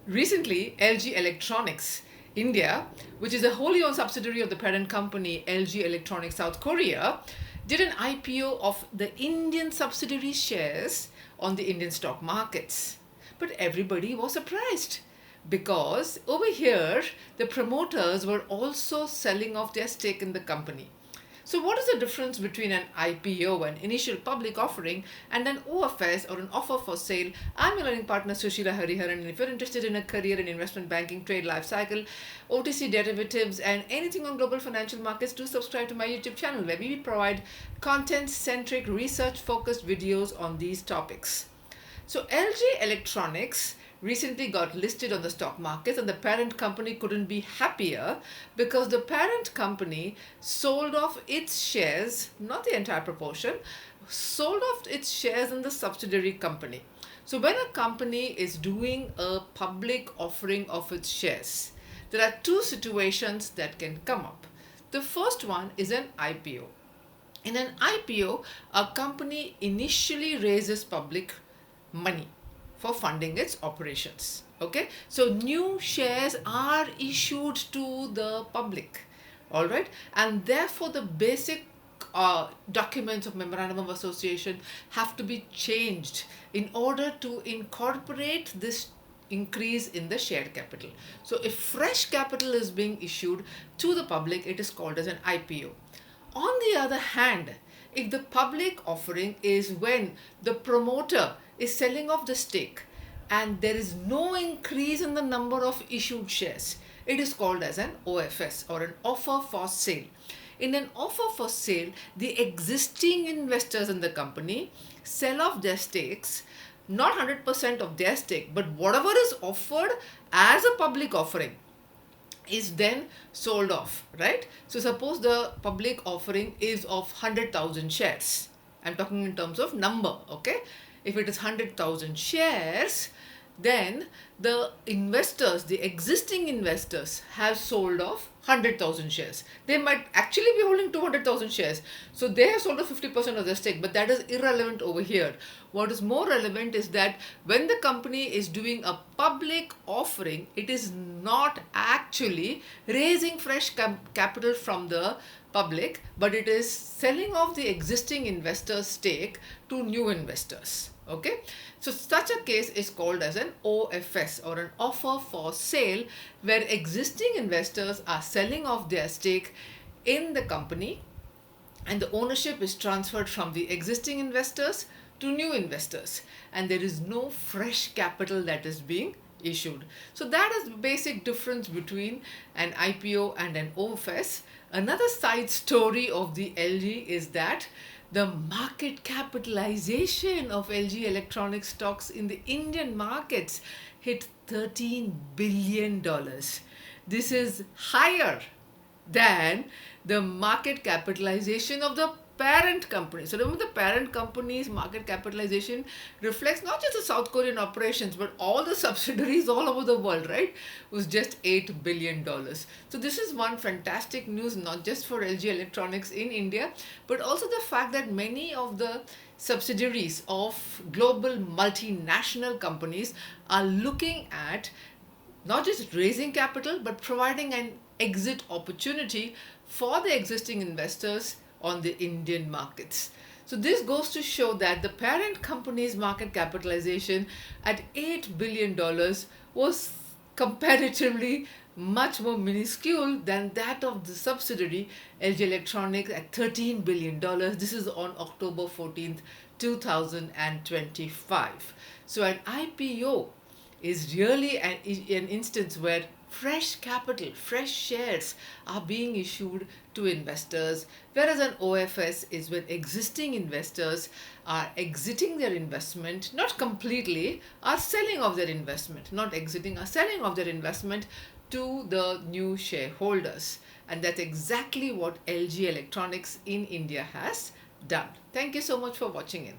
Recently, LG Electronics India, which is a wholly owned subsidiary of the parent company LG Electronics South Korea, did an IPO of the Indian subsidiary shares on the Indian stock markets. But everybody was surprised because over here the promoters were also selling off their stake in the company. So, what is the difference between an IPO, an initial public offering, and an OFS or an offer for sale? I'm your learning partner Sushila Hariharan, and if you're interested in a career in investment banking, trade life cycle, OTC derivatives, and anything on global financial markets, do subscribe to my YouTube channel where we provide content centric, research focused videos on these topics. So LG Electronics recently got listed on the stock markets, and the parent company couldn't be happier because the parent company sold off its shares, not the entire proportion, sold off its shares in the subsidiary company. So when a company is doing a public offering of its shares, there are two situations that can come up. The first one is an IPO. In an IPO, a company initially raises public money for funding its operations. Okay, so new shares are issued to the public, all right, and therefore the basic documents of memorandum of association have to be changed in order to incorporate this increase in the share capital. So if fresh capital is being issued to the public, it is called as an IPO. On the other hand, if the public offering is when the promoter is selling off the stake and there is no increase in the number of issued shares, it is called as an OFS or an offer for sale. In an offer for sale, the existing investors in the company sell off their stakes, not 100% of their stake, but whatever is offered as a public offering is then sold off, right? So suppose the public offering is of 100,000 shares. I'm talking in terms of number, okay? If it is 100,000 shares, then the investors, the existing investors, have sold off 100,000 shares. They might actually be holding 200,000 shares. So they have sold off 50% of their stake, but that is irrelevant over here. What is more relevant is that when the company is doing a public offering, it is not actually raising fresh capital from the public, but it is selling off the existing investors' stake to new investors. Okay, so such a case is called as an OFS or an offer for sale, where existing investors are selling off their stake in the company and the ownership is transferred from the existing investors to new investors, and there is no fresh capital that is being issued. So that is the basic difference between an IPO and an OFS. Another side story of the LG is that the market capitalization of LG Electronics stocks in the Indian markets hit $13 billion. This is higher than the market capitalization of the parent company. So remember, the parent company's market capitalization reflects not just the South Korean operations but all the subsidiaries all over the world, right? It was just $8 billion. So this is one fantastic news, not just for LG Electronics in India, but also the fact that many of the subsidiaries of global multinational companies are looking at not just raising capital but providing an exit opportunity for the existing investors on the Indian markets. So this goes to show that the parent company's market capitalization at $8 billion was comparatively much more minuscule than that of the subsidiary LG Electronics at $13 billion. This is on October 14th, 2025. So an IPO is really an instance where fresh capital, fresh shares are being issued to investors, whereas an OFS is when existing investors are exiting their investment, not completely, are selling off their investment, not exiting, are selling off their investment to the new shareholders. And that's exactly what LG Electronics in India has done. Thank you so much for watching in.